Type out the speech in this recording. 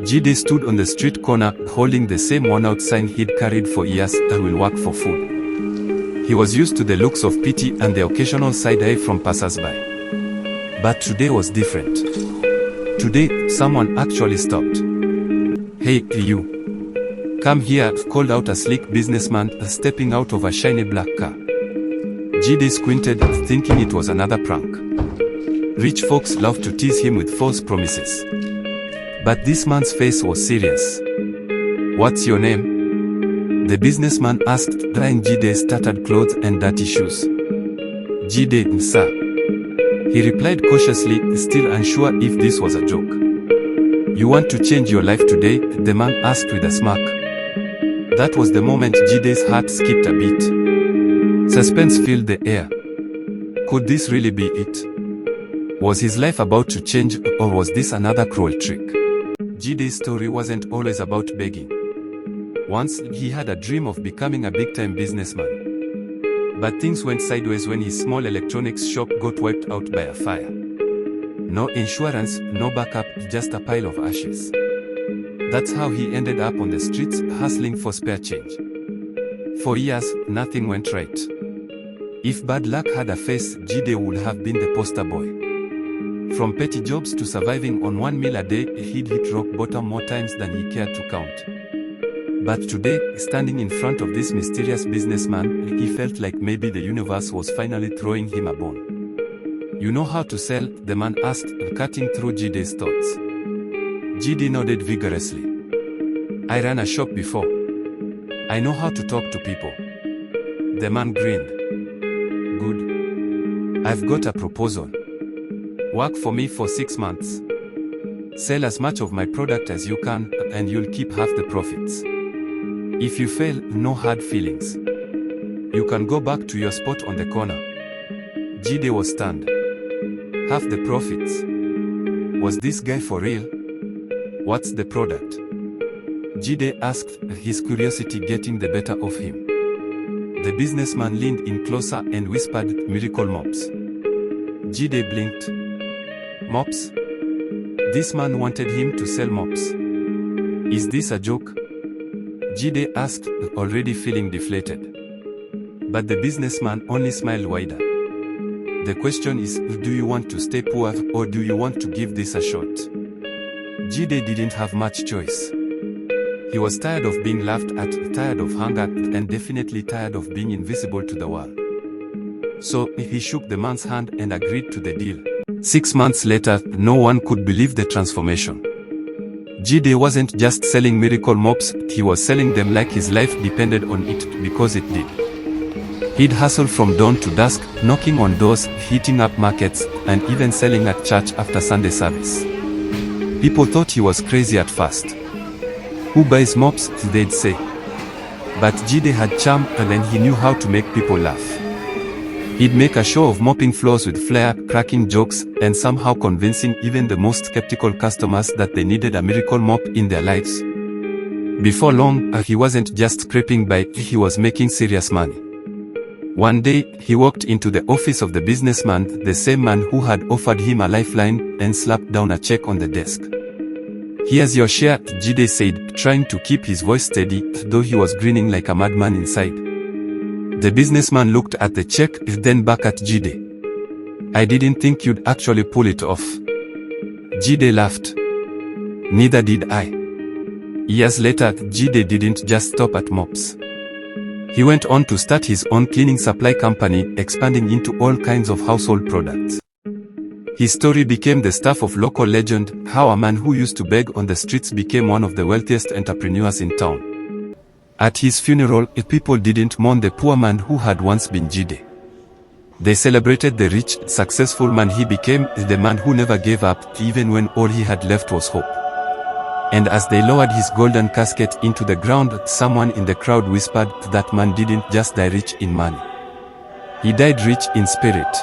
Jide stood on the street corner, holding the same worn-out sign he'd carried for years, "I will work for food." He was used to the looks of pity and the occasional side-eye from passers-by. But today was different. Today, someone actually stopped. "Hey, you. Come here," called out a sleek businessman, stepping out of a shiny black car. Jide squinted, thinking it was another prank. Rich folks love to tease him with false promises. But this man's face was serious. "What's your name?" the businessman asked, drying Jide's tattered clothes and dirty shoes. "Jide, sir," he replied cautiously, still unsure if this was a joke. "You want to change your life today?" the man asked with a smirk. That was the moment Jide's heart skipped a beat. Suspense filled the air. Could this really be it? Was his life about to change, or was this another cruel trick? Jide's story wasn't always about begging. Once, he had a dream of becoming a big-time businessman. But things went sideways when his small electronics shop got wiped out by a fire. No insurance, no backup, just a pile of ashes. That's how he ended up on the streets, hustling for spare change. For years, nothing went right. If bad luck had a face, Jide would have been the poster boy. From petty jobs to surviving on 1 meal a day, he'd hit rock bottom more times than he cared to count. But today, standing in front of this mysterious businessman, he felt like maybe the universe was finally throwing him a bone. "You know how to sell?" the man asked, cutting through Jide's thoughts. Jide nodded vigorously. "I ran a shop before. I know how to talk to people." The man grinned. "Good. I've got a proposal. Work for me for 6 months. Sell as much of my product as you can, and you'll keep half the profits. If you fail, no hard feelings. You can go back to your spot on the corner." Jide was stunned. Half the profits? Was this guy for real? "What's the product?" Jide asked, his curiosity getting the better of him. The businessman leaned in closer and whispered, "Miracle mops." Jide blinked. Mops? This man wanted him to sell mops. Is this a joke? Jide asked, already feeling deflated. But the businessman only smiled wider. "The question is, do you want to stay poor, or do you want to give this a shot?" Jide didn't have much choice. He was tired of being laughed at, tired of hunger, and definitely tired of being invisible to the world. So, he shook the man's hand and agreed to the deal. 6 months later, no one could believe the transformation. Jide wasn't just selling miracle mops, he was selling them like his life depended on it, because it did. He'd hustle from dawn to dusk, knocking on doors, heating up markets, and even selling at church after Sunday service. People thought he was crazy at first. "Who buys mops?" they'd say. But Jide had charm, and he knew how to make people laugh. He'd make a show of mopping floors with flair, cracking jokes, and somehow convincing even the most skeptical customers that they needed a miracle mop in their lives. Before long, he wasn't just scraping by, he was making serious money. One day, he walked into the office of the businessman, the same man who had offered him a lifeline, and slapped down a check on the desk. "Here's your share," Jide said, trying to keep his voice steady, though he was grinning like a madman inside. The businessman looked at the check, then back at Jide. "I didn't think you'd actually pull it off." Jide laughed. "Neither did I." Years later, Jide didn't just stop at mops. He went on to start his own cleaning supply company, expanding into all kinds of household products. His story became the stuff of local legend, how a man who used to beg on the streets became one of the wealthiest entrepreneurs in town. At his funeral, people didn't mourn the poor man who had once been Jide. They celebrated the rich, successful man he became, the man who never gave up, even when all he had left was hope. And as they lowered his golden casket into the ground, someone in the crowd whispered, "That man didn't just die rich in money. He died rich in spirit."